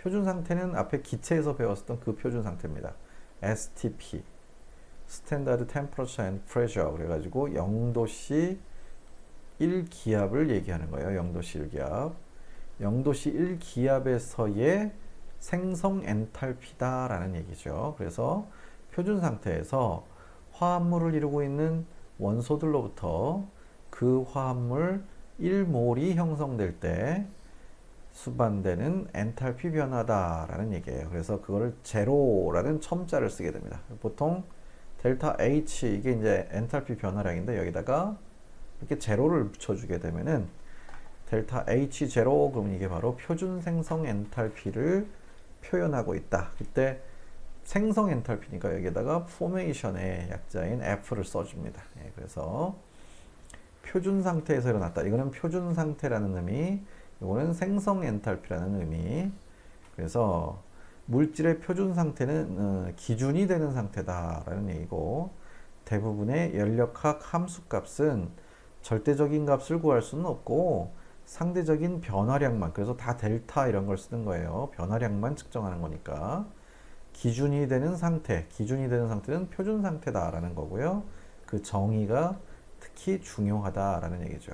표준 상태는 앞에 기체에서 배웠었던 그 표준 상태입니다. STP, Standard Temperature and Pressure. 그래가지고 0도씨 1기압을 얘기하는 거예요. 0도씨 1기압. 0도씨 1기압에서의 생성 엔탈피다라는 얘기죠. 그래서 표준 상태에서 화합물을 이루고 있는 원소들로부터 그 화합물 1몰이 형성될 때 수반되는 엔탈피 변화다라는 얘기예요. 그래서 그거를 제로라는 첨자를 쓰게 됩니다. 보통 델타 H 이게 이제 엔탈피 변화량인데 여기다가 이렇게 제로를 붙여주게 되면은 델타 H 제로 그러면 이게 바로 표준 생성 엔탈피를 표현하고 있다. 그때 생성 엔탈피니까 여기다가 포메이션의 약자인 F를 써줍니다. 예, 그래서 표준 상태에서 일어났다. 이거는 표준 상태라는 의미, 이거는 생성 엔탈피라는 의미. 그래서 물질의 표준 상태는 기준이 되는 상태다라는 얘기고, 대부분의 연력학 함수값은 절대적인 값을 구할 수는 없고 상대적인 변화량만, 그래서 다 델타 이런 걸 쓰는 거예요. 변화량만 측정하는 거니까 기준이 되는 상태, 기준이 되는 상태는 표준 상태다라는 거고요. 그 정의가 특히 중요하다라는 얘기죠.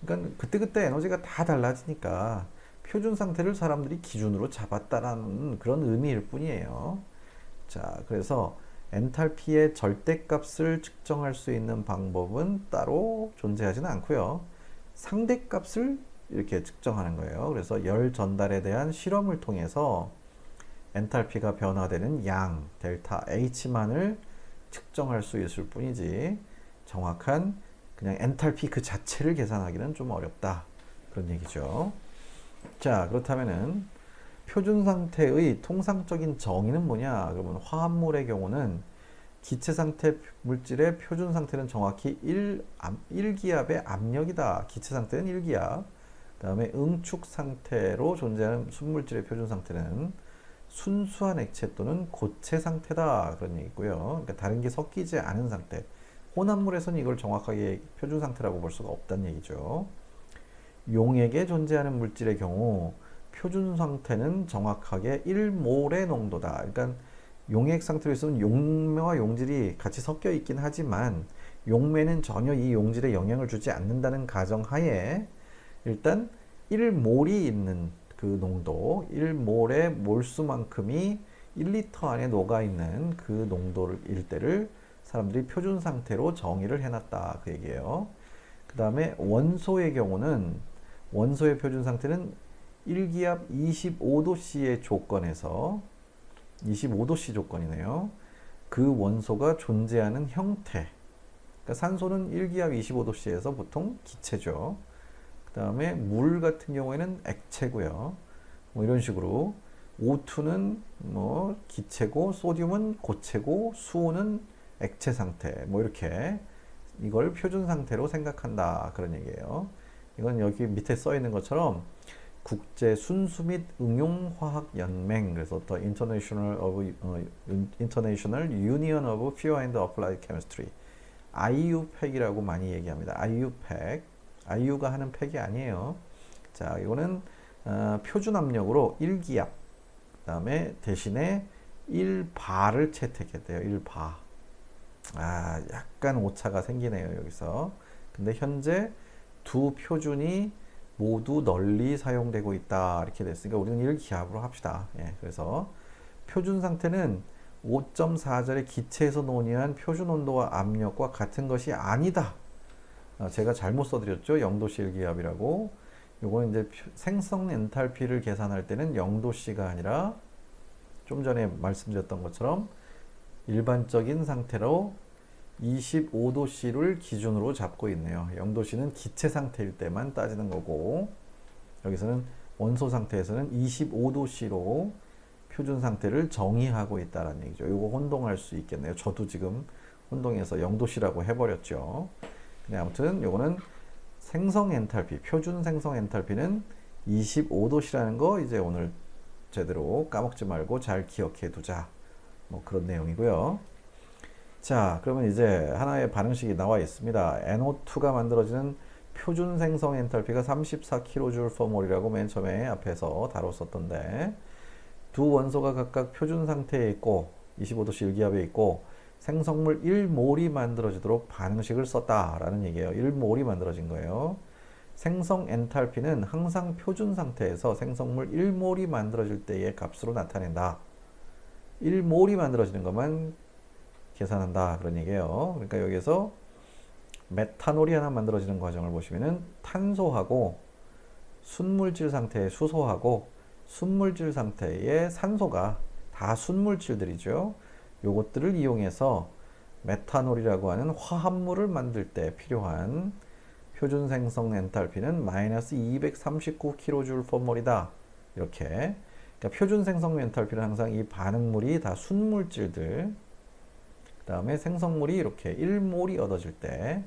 그러니까 그때그때 에너지가 다 달라지니까 표준 상태를 사람들이 기준으로 잡았다라는 그런 의미일 뿐이에요. 자, 그래서 엔탈피의 절대값을 측정할 수 있는 방법은 따로 존재하지는 않고요. 상대값을 이렇게 측정하는 거예요. 그래서 열 전달에 대한 실험을 통해서 엔탈피가 변화되는 양, 델타 H만을 측정할 수 있을 뿐이지 정확한 그냥 엔탈피 그 자체를 계산하기는 좀 어렵다. 그런 얘기죠. 자, 그렇다면은 표준 상태의 통상적인 정의는 뭐냐? 그러면 화합물의 경우는 기체 상태 물질의 표준 상태는 정확히 1기압의 압력이다. 기체 상태는 1기압. 그 다음에 응축 상태로 존재하는 순물질의 표준 상태는 순수한 액체 또는 고체 상태다. 그런 얘기고요. 그러니까 다른 게 섞이지 않은 상태. 혼합물에서는 이걸 정확하게 표준 상태라고 볼 수가 없다는 얘기죠. 용액에 존재하는 물질의 경우 표준 상태는 정확하게 1몰의 농도다. 그러니까 용액 상태로 있으면 용매와 용질이 같이 섞여 있긴 하지만 용매는 전혀 이 용질에 영향을 주지 않는다는 가정하에 일단 1몰이 있는 그 농도, 1몰의 몰수만큼이 1리터 안에 녹아있는 그 농도일 때를 사람들이 표준 상태로 정의를 해놨다. 그 얘기예요. 그 다음에 원소의 경우는 원소의 표준 상태는 1기압 25도씨의 조건에서 25도씨 조건이네요. 그 원소가 존재하는 형태. 그러니까 산소는 1기압 25도씨에서 보통 기체죠. 그 다음에 물 같은 경우에는 액체고요. 뭐 이런 식으로 O2는 뭐 기체고, 소듐은 고체고, 수온은 액체 상태. 뭐 이렇게 이걸 표준 상태로 생각한다. 그런 얘기예요. 이건 여기 밑에 써 있는 것처럼 국제 순수 및 응용 화학 연맹, 그래서 The International Union of Pure and Applied Chemistry, IUPAC이라고 많이 얘기합니다. IUPAC, IU가 하는 팩이 아니에요. 자, 이거는 표준 압력으로 1기압, 그 다음에 대신에 1바를 채택했대요. 1바. 아, 약간 오차가 생기네요, 여기서. 근데 현재 두 표준이 모두 널리 사용되고 있다. 이렇게 됐으니까 우리는 1기압으로 합시다. 예, 그래서 표준 상태는 5.4절의 기체에서 논의한 표준 온도와 압력과 같은 것이 아니다. 제가 잘못 써드렸죠. 0도씨 1기압이라고. 요거는 이제 생성 엔탈피를 계산할 때는 0도씨가 아니라 좀 전에 말씀드렸던 것처럼 일반적인 상태로 25도씨를 기준으로 잡고 있네요. 0도씨는 기체 상태일 때만 따지는 거고, 여기서는 원소 상태에서는 25도씨로 표준 상태를 정의하고 있다는 얘기죠. 이거 혼동할 수 있겠네요. 저도 지금 혼동해서 0도씨라고 해버렸죠. 근데 아무튼 요거는 생성 엔탈피, 표준 생성 엔탈피는 25도씨라는 거 이제 오늘 제대로 까먹지 말고 잘 기억해 두자. 뭐 그런 내용이고요. 자, 그러면 이제 하나의 반응식이 나와 있습니다. NO2가 만들어지는 표준 생성 엔탈피가 34kJ/몰이라고 맨 처음에 앞에서 다뤘었던데, 두 원소가 각각 표준 상태에 있고 25도씨 1기압에 있고 생성물 1몰이 만들어지도록 반응식을 썼다라는 얘기예요. 1몰이 만들어진 거예요. 생성 엔탈피는 항상 표준 상태에서 생성물 1몰이 만들어질 때의 값으로 나타낸다. 1몰이 만들어지는 것만 계산한다, 그런 얘기예요. 그러니까 여기서 메탄올이 하나 만들어지는 과정을 보시면은 탄소하고 순물질 상태의 수소하고 순물질 상태의 산소가 다 순물질들이죠. 요것들을 이용해서 메탄올이라고 하는 화합물을 만들 때 필요한 표준 생성 엔탈피는 마이너스 239kJ/몰이다. 이렇게. 그러니까 표준 생성 엔탈피는 항상 이 반응물이 다 순물질들, 그 다음에 생성물이 이렇게 1몰이 얻어질 때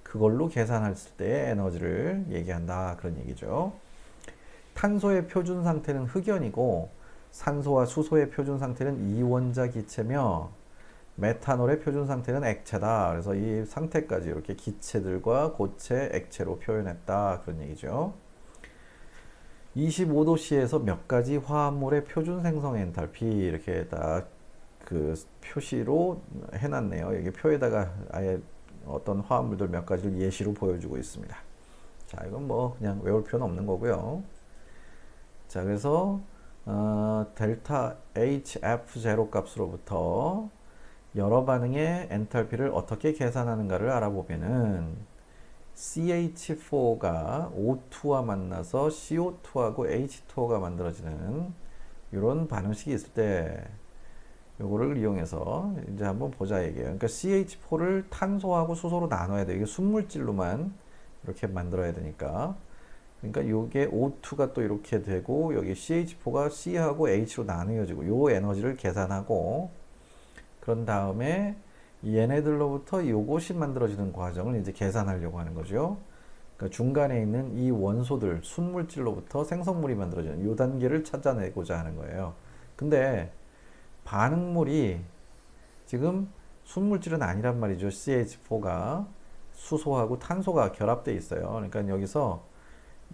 그걸로 계산했을 때의 에너지를 얘기한다, 그런 얘기죠. 탄소의 표준 상태는 흑연이고 산소와 수소의 표준 상태는 이원자 기체며 메탄올의 표준 상태는 액체다. 그래서 이 상태까지 이렇게 기체들과 고체, 액체로 표현했다, 그런 얘기죠. 25도씨에서 몇 가지 화합물의 표준 생성 엔탈피 이렇게 딱 그 표시로 해놨네요. 여기 표에다가 아예 어떤 화합물들 몇 가지를 예시로 보여주고 있습니다. 자, 이건 뭐 그냥 외울 필요는 없는 거고요. 자, 그래서 델타 HF0 값으로부터 여러 반응의 엔탈피를 어떻게 계산하는가를 알아보면은 CH4가 O2와 만나서 CO2하고 H2O가 만들어지는 이런 반응식이 있을 때 요거를 이용해서 이제 한번 보자 얘기예요. 그러니까 CH4를 탄소하고 수소로 나눠야 돼요. 이게 순물질로만 이렇게 만들어야 되니까. 그러니까 요게 O2가 또 이렇게 되고 여기 CH4가 C하고 H로 나누어지고 요 에너지를 계산하고 그런 다음에 얘네들로부터 요것이 만들어지는 과정을 이제 계산하려고 하는 거죠. 그러니까 중간에 있는 이 원소들, 순물질로부터 생성물이 만들어지는 요 단계를 찾아내고자 하는 거예요. 근데 반응물이 지금 순물질은 아니란 말이죠. CH4가 수소하고 탄소가 결합되어 있어요. 그러니까 여기서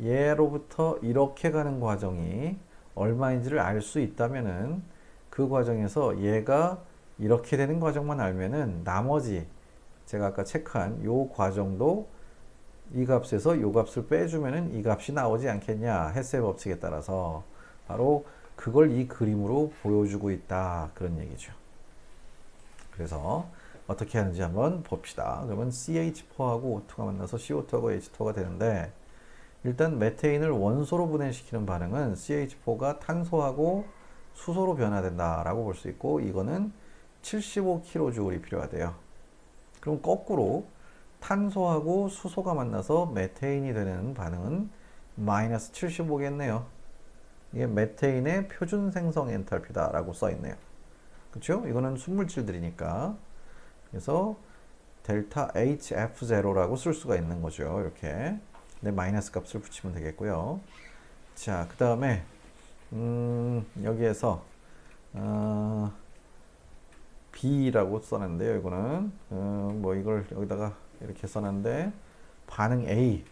얘로부터 이렇게 가는 과정이 얼마인지를 알 수 있다면은 그 과정에서 얘가 이렇게 되는 과정만 알면은 나머지 제가 아까 체크한 요 과정도 이 값에서 요 값을 빼주면은 이 값이 나오지 않겠냐, 헤세의 법칙에 따라서. 바로 그걸 이 그림으로 보여주고 있다, 그런 얘기죠. 그래서 어떻게 하는지 한번 봅시다. 그러면 CH4하고 O2가 만나서 CO2하고 H2가 되는데, 일단 메테인을 원소로 분해시키는 반응은 CH4가 탄소하고 수소로 변화된다 라고 볼 수 있고, 이거는 75kJ이 필요하대요. 그럼 거꾸로 탄소하고 수소가 만나서 메테인이 되는 반응은 마이너스 75겠네요. 이게 메테인의 표준 생성 엔탈피다 라고 써 있네요. 그렇죠? 이거는 순물질들이니까. 그래서 델타 HF0라고 쓸 수가 있는 거죠. 이렇게. 네, 마이너스 값을 붙이면 되겠고요. 자, 그 다음에 여기에서 B라고 써놨는데요. 이거는 뭐 이걸 여기다가 이렇게 써놨는데 반응 A,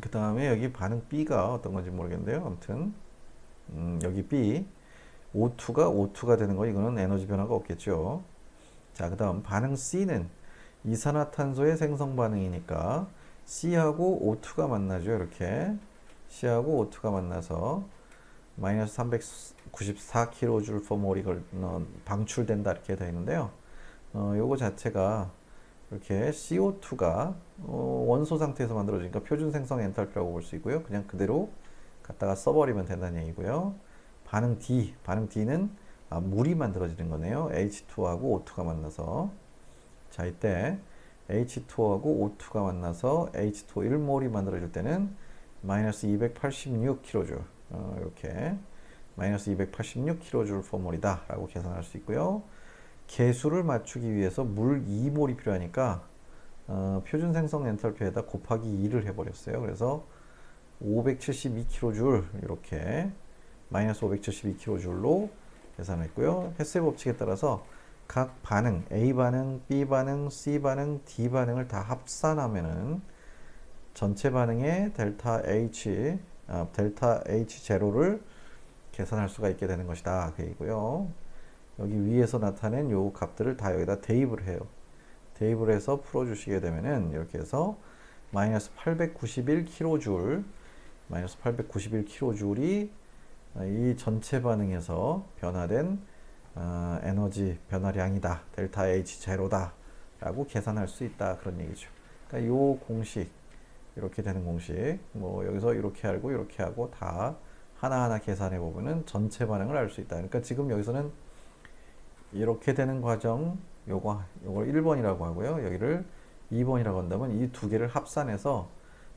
그 다음에 여기 반응 B가 어떤 건지 모르겠는데요. 아무튼 여기 B, O2가 되는 거, 이거는 에너지 변화가 없겠죠. 자, 그 다음 반응 C는 이산화탄소의 생성 반응이니까 C하고 O2가 만나죠. 이렇게 C하고 O2가 만나서 마이너스 394kJ/몰이 방출된다, 이렇게 되어 있는데요. 요거 자체가 이렇게 CO2가 원소 상태에서 만들어지니까 표준 생성 엔탈피라고 볼 수 있고요. 그냥 그대로 갖다가 써버리면 된다는 얘기고요. 반응 D는 물이 만들어지는 거네요. H2하고 O2가 만나서. 자, 이때 H2하고 O2가 만나서 H2 1몰이 만들어질 때는 마이너스 286kJ, 이렇게 마이너스 286kJ/몰이다 라고 계산할 수 있고요. 개수를 맞추기 위해서 물 2몰이 필요하니까 표준 생성 엔탈피에다 곱하기 2를 해버렸어요. 그래서 572kJ, 이렇게 마이너스 572kJ로 계산했고요. 헤세 법칙에 따라서 각 반응, A 반응, B 반응, C 반응, D 반응을 다 합산하면은 전체 반응의 델타 H 제로를 계산할 수가 있게 되는 것이다. 그 얘기고요. 여기 위에서 나타낸 요 값들을 다 여기다 대입을 해요. 대입을 해서 풀어주시게 되면은 이렇게 해서 마이너스 891kJ 마이너스 891kJ이 이 전체 반응에서 변화된 에너지 변화량이다. 델타 H 제로다. 라고 계산할 수 있다. 그런 얘기죠. 그러니까 요 공식, 이렇게 되는 공식, 뭐 여기서 이렇게 알고 이렇게 하고 다 하나하나 계산해 보면은 전체 반응을 알 수 있다. 그러니까 지금 여기서는 이렇게 되는 과정, 요걸 1번이라고 하고요. 여기를 2번이라고 한다면 이 두 개를 합산해서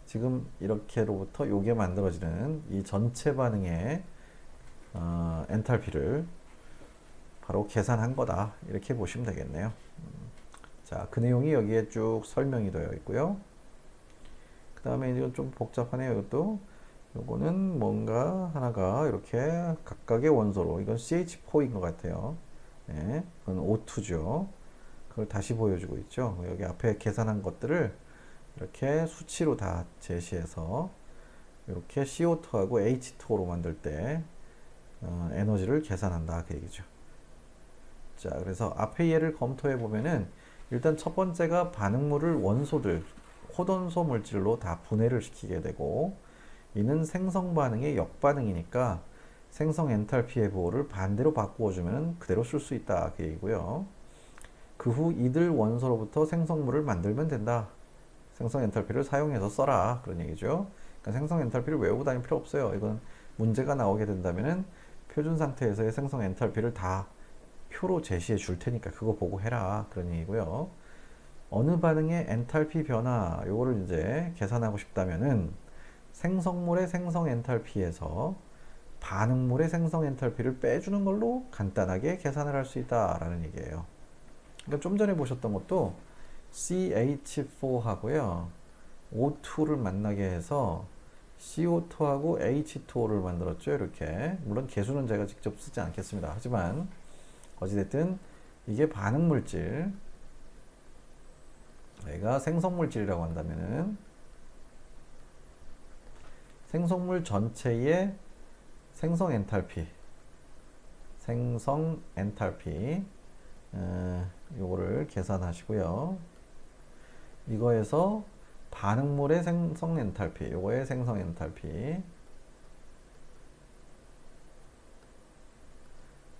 지금 이렇게로부터 요게 만들어지는 이 전체 반응의 엔탈피를 바로 계산한 거다. 이렇게 보시면 되겠네요. 자, 그 내용이 여기에 쭉 설명이 되어 있고요. 그 다음에 이건 좀 복잡하네요. 이것도. 요거는 뭔가 하나가 이렇게 각각의 원소로, 이건 CH4인 것 같아요. 네, 그건 O2죠. 그걸 다시 보여주고 있죠. 여기 앞에 계산한 것들을 이렇게 수치로 다 제시해서 이렇게 CO2하고 H2O로 만들 때 에너지를 계산한다. 그 얘기죠. 자, 그래서 앞에 예를 검토해 보면은 일단 첫 번째가 반응물을 원소들, 호돈소 물질로 다 분해를 시키게 되고, 이는 생성 반응의 역반응이니까 생성 엔탈피의 부호를 반대로 바꾸어 주면 그대로 쓸 수 있다. 그 얘기고요. 그 후 이들 원소로부터 생성물을 만들면 된다. 생성 엔탈피를 사용해서 써라. 그런 얘기죠. 그러니까 생성 엔탈피를 외우고 다닐 필요 없어요. 이건 문제가 나오게 된다면은 표준 상태에서의 생성 엔탈피를 다 표로 제시해 줄 테니까 그거 보고 해라. 그런 얘기고요. 어느 반응의 엔탈피 변화, 요거를 이제 계산하고 싶다면은 생성물의 생성 엔탈피에서 반응물의 생성 엔탈피를 빼주는 걸로 간단하게 계산을 할 수 있다라는 얘기예요. 그러니까 좀 전에 보셨던 것도 CH4하고요. O2를 만나게 해서 CO2하고 H2O를 만들었죠. 이렇게. 물론 개수는 제가 직접 쓰지 않겠습니다. 하지만 어찌됐든 이게 반응물질, 얘가 생성물질이라고 한다면은 생성물 전체의 생성 엔탈피 요거를 계산하시고요. 이거에서 반응물의 생성 엔탈피, 요거의 생성 엔탈피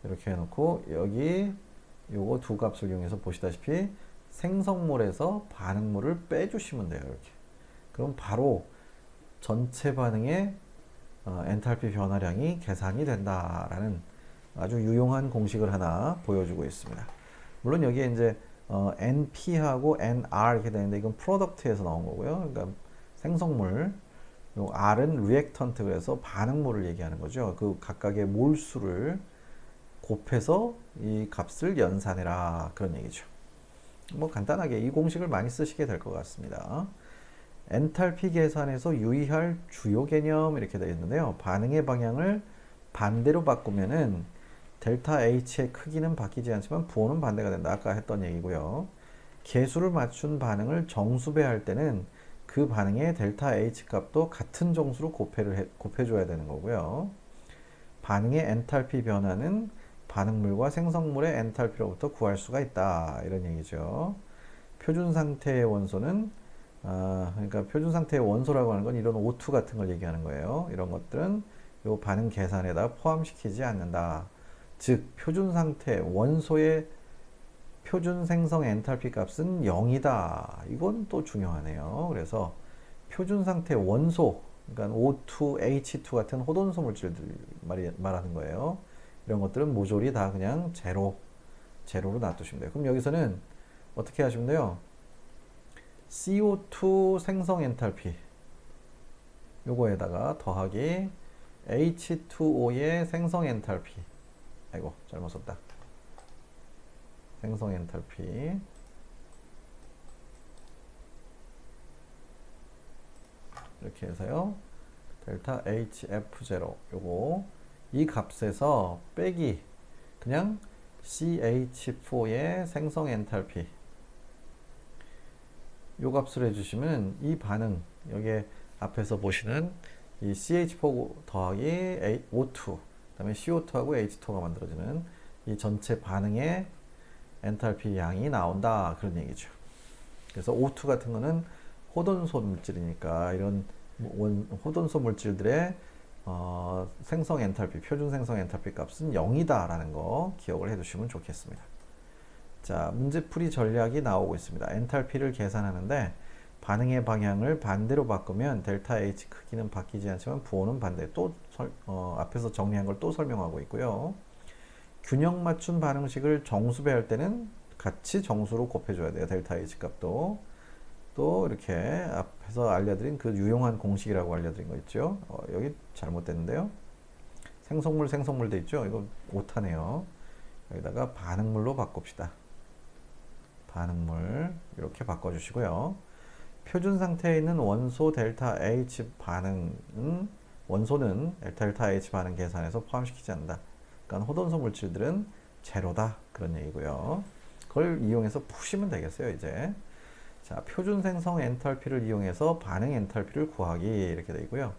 이렇게 해놓고 여기 요거 두 값을 이용해서 보시다시피 생성물에서 반응물을 빼주시면 돼요. 이렇게. 그럼 바로 전체 반응의 엔탈피 변화량이 계산이 된다라는 아주 유용한 공식을 하나 보여주고 있습니다. 물론 여기에 이제 NP하고 NR 이렇게 되는데 이건 프로덕트에서 나온 거고요. 그러니까 생성물, 요 R은 리액턴트, 그래서 반응물을 얘기하는 거죠. 그 각각의 몰수를 곱해서 이 값을 연산해라. 그런 얘기죠. 뭐 간단하게 이 공식을 많이 쓰시게 될 것 같습니다. 엔탈피 계산에서 유의할 주요 개념 이렇게 되어 있는데요. 반응의 방향을 반대로 바꾸면은 델타 H의 크기는 바뀌지 않지만 부호는 반대가 된다. 아까 했던 얘기고요. 개수를 맞춘 반응을 정수배할 때는 그 반응의 델타 H 값도 같은 정수로 곱해줘야 되는 거고요. 반응의 엔탈피 변화는 반응물과 생성물의 엔탈피로부터 구할 수가 있다. 이런 얘기죠. 표준 상태의 원소는 그러니까 표준 상태의 원소라고 하는 건 이런 O2 같은 걸 얘기하는 거예요. 이런 것들은 요 반응 계산에다 포함시키지 않는다. 즉 표준 상태 원소의 표준 생성 엔탈피 값은 0이다. 이건 또 중요하네요. 그래서 표준 상태 원소, 그러니까 O2, H2 같은 호돈소 물질들 말하는 거예요. 이런 것들은 모조리 다 그냥 제로로 놔두시면 돼요. 그럼 여기서는 어떻게 하시면 돼요? CO2 생성 엔탈피 요거에다가 더하기 H2O의 생성 엔탈피, 아이고 잘못 썼다. 생성 엔탈피 이렇게 해서요. 델타 HF0 요거 이 값에서 빼기 그냥 CH4의 생성 엔탈피, 요 값을 해주시면 이 반응 여기에 앞에서 보시는 이 CH4 더하기 O2 그다음에 CO2하고 H2가 만들어지는 이 전체 반응의 엔탈피 양이 나온다 그런 얘기죠. 그래서 O2 같은 거는 호돈소 물질이니까 이런 호돈소 물질들의 생성 엔탈피, 표준 생성 엔탈피 값은 0이다 라는 거 기억을 해 두시면 좋겠습니다. 자, 문제풀이 전략이 나오고 있습니다. 엔탈피를 계산하는데 반응의 방향을 반대로 바꾸면 델타 H 크기는 바뀌지 않지만 부호는 반대. 또 앞에서 정리한 걸 또 설명하고 있고요. 균형 맞춘 반응식을 정수배할 때는 같이 정수로 곱해줘야 돼요. 델타 H 값도. 또 이렇게 앞에서 알려드린 그 유용한 공식이라고 알려드린 거 있죠. 여기 잘못됐는데요. 생성물 돼 있죠. 이거 오타네요. 여기다가 반응물로 바꿉시다. 반응물 이렇게 바꿔주시고요. 표준 상태에 있는 원소 델타 H 반응은 원소는 델타 H 반응 계산에서 포함시키지 않는다. 그러니까 호돈소 물질들은 제로다 그런 얘기고요. 그걸 이용해서 푸시면 되겠어요. 이제 자, 표준 생성 엔탈피를 이용해서 반응 엔탈피를 구하기 이렇게 되고요.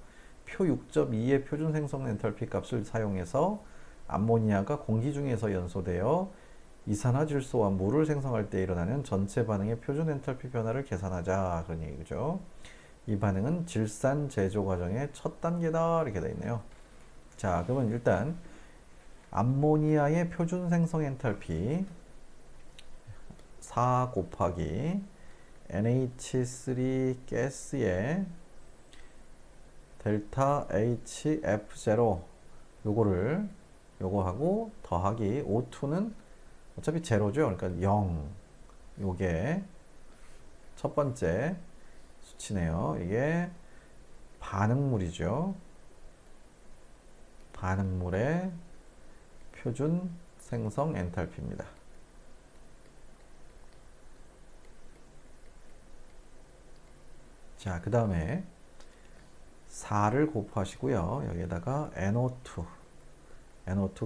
표 6.2의 표준 생성 엔탈피 값을 사용해서 암모니아가 공기 중에서 연소되어 이산화질소와 물을 생성할 때 일어나는 전체 반응의 표준 엔탈피 변화를 계산하자 그런 얘기죠. 이 반응은 질산 제조 과정의 첫 단계다 이렇게 되어 있네요. 자, 그러면 일단 암모니아의 표준 생성 엔탈피 4 곱하기 NH3 가스의 델타 HF0 요거하고 더하기 O2는 어차피 제로죠. 그러니까 0 요게 첫 번째 수치네요. 이게 반응물이죠. 반응물의 표준 생성 엔탈피입니다. 자, 그 다음에 4를 곱하시고요. 여기에다가 NO2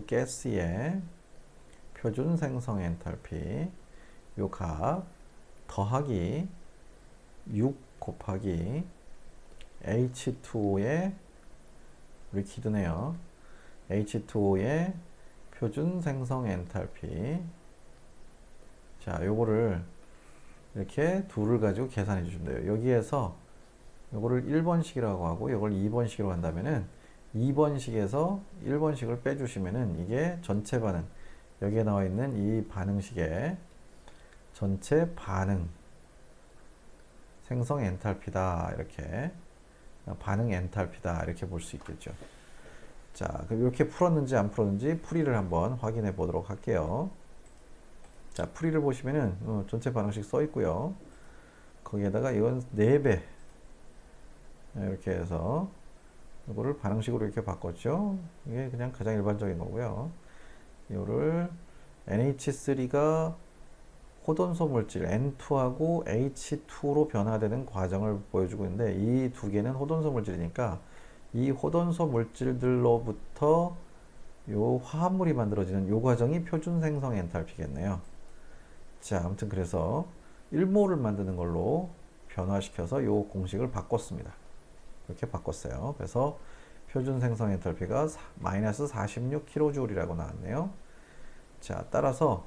가스의 표준 생성 엔탈피 요 값 더하기 6 곱하기 H2O의 리퀴드네요. H2O의 표준 생성 엔탈피. 자, 요거를 이렇게 둘을 가지고 계산해 주시면 돼요. 여기에서 요거를 1번식이라고 하고 요걸 2번식으로 한다면은 2번식에서 1번식을 빼주시면은 이게 전체 반응 여기에 나와 있는 이 반응식의 전체 반응 생성 엔탈피다 이렇게 반응 엔탈피다 이렇게 볼 수 있겠죠. 자, 그럼 이렇게 풀었는지 안 풀었는지 풀이를 한번 확인해 보도록 할게요. 자, 풀이를 보시면은 전체 반응식 써 있고요. 거기에다가 이건 4배 이렇게 해서 이거를 반응식으로 이렇게 바꿨죠. 이게 그냥 가장 일반적인 거고요. 이거를 NH3가 호돈소 물질 N2하고 H2로 변화되는 과정을 보여주고 있는데 이 두 개는 호돈소 물질이니까 이 호돈소 물질들로부터 요 화합물이 만들어지는 요 과정이 표준 생성 엔탈피겠네요. 자, 아무튼 그래서 1몰을 만드는 걸로 변화시켜서 요 공식을 바꿨습니다. 이렇게 바꿨어요. 그래서 표준 생성 엔탈피가 마이너스 46kJ이라고 나왔네요. 자, 따라서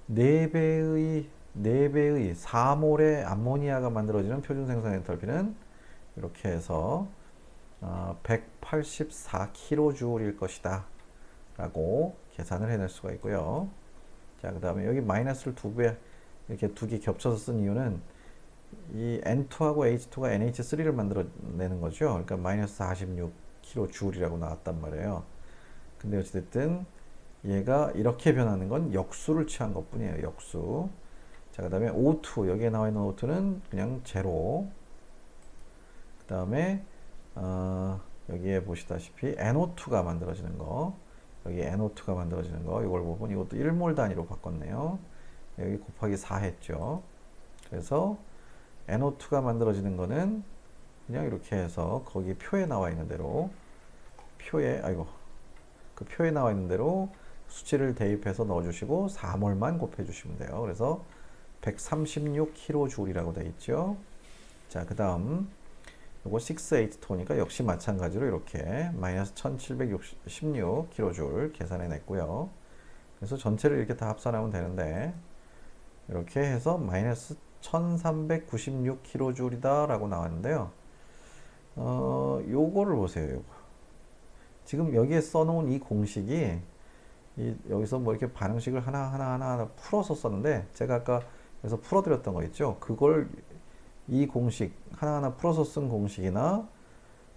4배의 4몰의 암모니아가 만들어지는 표준 생성 엔탈피는 이렇게 해서 184kJ일 것이다 라고 계산을 해낼 수가 있고요. 자, 그 다음에 여기 마이너스를 2배 이렇게 두 개 겹쳐서 쓴 이유는 이 N2하고 H2가 NH3를 만들어내는 거죠. 그러니까 마이너스 46kJ이라고 나왔단 말이에요. 근데 어찌됐든 얘가 이렇게 변하는 건 역수를 취한 것 뿐이에요. 역수. 자, 그 다음에 O2 여기에 나와 있는 O2는 그냥 제로. 그 다음에 여기에 보시다시피 NO2가 만들어지는 거 여기 NO2가 만들어지는 거 이걸 보면 이것도 1몰 단위로 바꿨네요. 여기 곱하기 4 했죠. 그래서 NO2가 만들어지는 거는 그냥 이렇게 해서 거기 표에 나와 있는 대로 그 표에 나와 있는 대로 수치를 대입해서 넣어주시고 4몰만 곱해주시면 돼요. 그래서 136kJ이라고 되어 있죠. 자, 그 다음 요거 6/8토니까 역시 마찬가지로 이렇게 마이너스 1716kJ 계산해 냈고요. 그래서 전체를 이렇게 다 합산하면 되는데 이렇게 해서 마이너스 1396kJ이다 라고 나왔는데요. 요거를 보세요. 요거. 지금 여기에 써놓은 이 공식이 여기서 뭐 이렇게 반응식을 하나 풀어서 썼는데 제가 아까 그래서 풀어드렸던 거 있죠. 그걸 이 공식 하나하나 풀어서 쓴 공식이나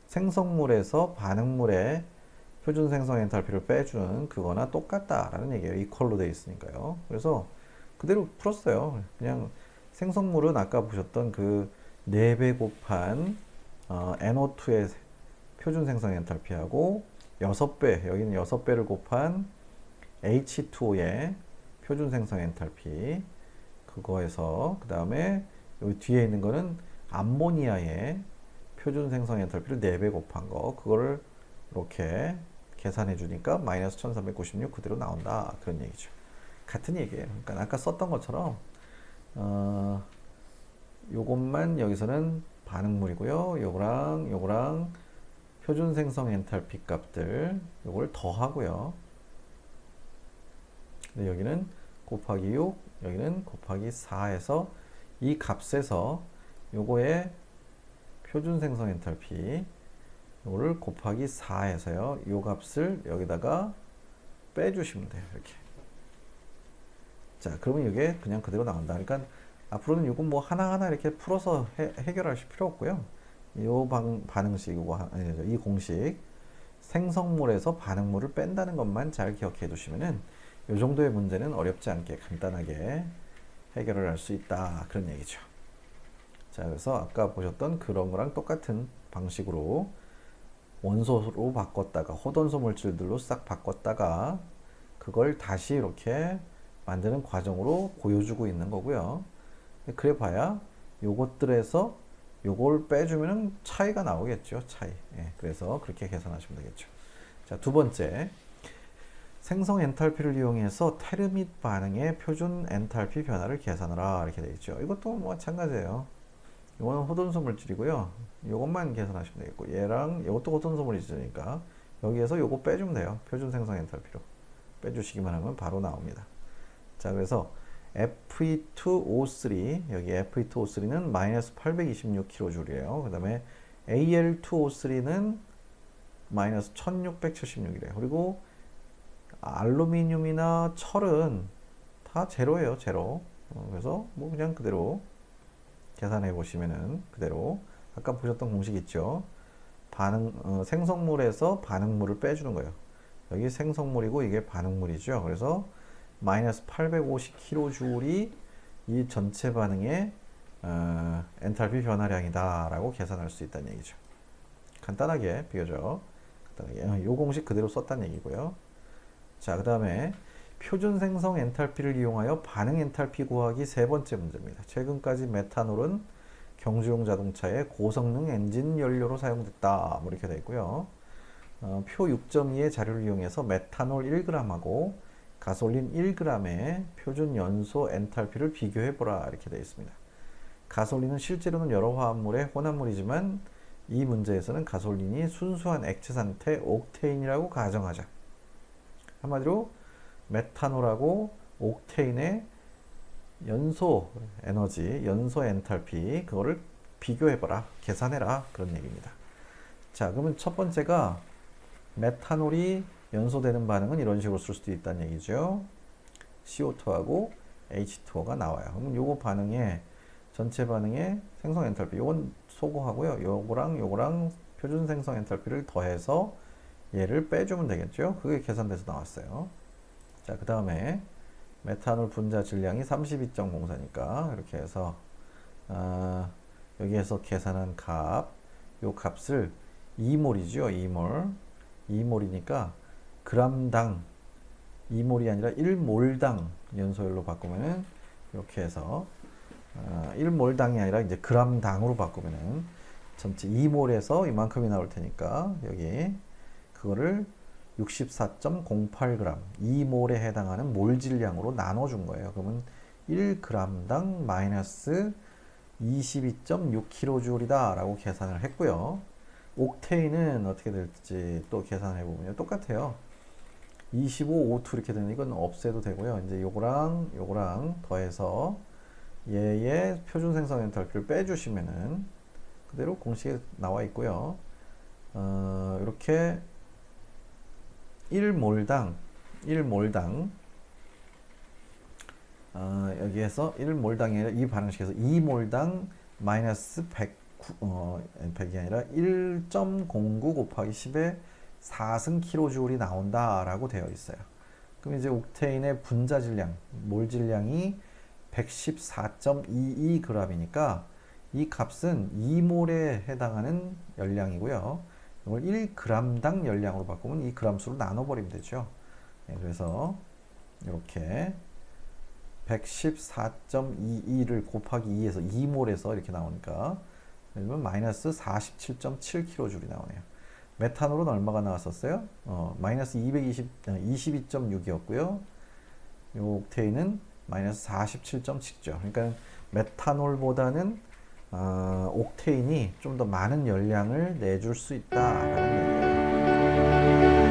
생성물에서 반응물의 표준 생성 엔탈피를 빼주는 그거나 똑같다라는 얘기예요. 이퀄로 되어 있으니까요. 그래서 그대로 풀었어요. 그냥 생성물은 아까 보셨던 그 4배 곱한 NO2의 표준 생성 엔탈피하고 6배, 여기는 6배를 곱한 H2O의 표준 생성 엔탈피 그거에서 그 다음에 여기 뒤에 있는 거는 암모니아의 표준 생성 엔탈피를 4배 곱한 거 그거를 이렇게 계산해 주니까 마이너스 1396 그대로 나온다 그런 얘기죠. 같은 얘기예요. 그러니까 아까 썼던 것처럼 요것만 여기서는 반응물이고요. 요거랑 표준 생성 엔탈피 값들 요걸 더하고요. 근데 여기는 곱하기 6, 여기는 곱하기 4해서 이 값에서 요거의 표준 생성 엔탈피 요거를 곱하기 4해서요. 요 값을 여기다가 빼주시면 돼요. 이렇게. 자, 그러면 이게 그냥 그대로 나온다. 그러니까 앞으로는 이건 뭐 하나하나 이렇게 풀어서 해결하실 필요 없고요. 요 반응식, 이 공식 생성물에서 반응물을 뺀다는 것만 잘 기억해 두시면은 요 정도의 문제는 어렵지 않게 간단하게 해결을 할 수 있다 그런 얘기죠. 자, 그래서 아까 보셨던 그런 거랑 똑같은 방식으로 원소로 바꿨다가 호돈소 물질들로 싹 바꿨다가 그걸 다시 이렇게 만드는 과정으로 보여주고 있는 거고요. 그래 봐야 요것들에서 요걸 빼주면 차이가 나오겠죠. 차이. 예, 그래서 그렇게 계산하시면 되겠죠. 자, 두 번째. 생성 엔탈피를 이용해서 테르밋 반응의 표준 엔탈피 변화를 계산하라 이렇게 되어 있죠. 이것도 뭐 마찬가지예요. 이거는 호돈소 물질이고요. 이것만 계산하시면 되겠고 얘랑 이것도 호돈소 물질이니까 여기에서 요거 빼주면 돼요. 표준 생성 엔탈피로 빼주시기만 하면 바로 나옵니다. 자, 그래서 Fe2O3 여기 Fe2O3는 마이너스 826kJ이에요. 그 다음에 Al2O3는 마이너스 1676이래요. 그리고 알루미늄이나 철은 다 제로예요. 제로. 그래서 뭐 그냥 그대로 계산해 보시면은 그대로 아까 보셨던 공식 있죠. 생성물에서 반응물을 빼주는 거예요. 여기 생성물이고 이게 반응물이죠. 그래서 마이너스 850kJ이 이 전체 반응의 엔탈피 변화량이다 라고 계산할 수 있다는 얘기죠. 간단하게 비교적 간단하게 이 공식 그대로 썼다는 얘기고요. 자, 그 다음에 표준 생성 엔탈피를 이용하여 반응 엔탈피 구하기 세 번째 문제입니다. 최근까지 메탄올은 경주용 자동차의 고성능 엔진 연료로 사용됐다. 뭐 이렇게 되어 있고요. 표 6.2의 자료를 이용해서 메탄올 1g하고 가솔린 1g의 표준 연소 엔탈피를 비교해보라. 이렇게 되어 있습니다. 가솔린은 실제로는 여러 화합물의 혼합물이지만 이 문제에서는 가솔린이 순수한 액체 상태 옥테인이라고 가정하자. 한마디로 메탄올하고 옥테인의 연소 에너지, 연소 엔탈피 그거를 비교해봐라, 계산해라 그런 얘기입니다. 자, 그러면 첫 번째가 메탄올이 연소되는 반응은 이런 식으로 쓸 수도 있다는 얘기죠. CO2하고 H2O가 나와요. 그러면 요거 반응에 전체 반응의 생성 엔탈피 요건 소거하고요. 요거랑 표준 생성 엔탈피를 더해서 얘를 빼주면 되겠죠. 그게 계산돼서 나왔어요. 자, 그 다음에 메탄올 분자 질량이 32.04니까 이렇게 해서 여기에서 계산한 요 값을 2몰이죠. 2몰이니까 g당 2몰이 아니라 1몰당 연소율로 바꾸면은 이렇게 해서 1몰당이 아니라 이제 g당으로 바꾸면은 전체 2몰에서 이만큼이 나올 테니까 여기 그거를 64.08g 2몰에 해당하는 몰 질량으로 나눠준 거예요. 그러면 1g당 마이너스 22.6kJ이다 라고 계산을 했고요. 옥테인은 어떻게 될지 또 계산해 보면 똑같아요. 25, O2 이렇게 되는 이건 없애도 되고요. 이제 요거랑 더해서 얘의 표준 생성 엔탈피를 빼주시면은 그대로 공식에 나와 있고요. 이렇게 1몰당 여기에서 1몰당이 아니라 이 반응식에서 2몰당 마이너스 100이 아니라 1.09 곱하기 10의 4승 킬로줄이 나온다 라고 되어 있어요. 그럼 이제 옥테인의 분자 질량, 몰 질량이 114.22g이니까 이 값은 2몰에 해당하는 열량이고요. 이걸 1g당 열량으로 바꾸면 이 그람수로 나눠버리면 되죠. 네, 그래서 이렇게 114.22를 곱하기 2에서 2몰에서 이렇게 나오니까 그러면 마이너스 47.7kJ이 나오네요. 메탄올은 얼마가 나왔었어요? 마이너스 22.6이었고요. 요 옥테인은 마이너스 47.7죠. 그러니까 메탄올보다는 옥테인이 좀 더 많은 열량을 내줄 수 있다라는 얘기예요.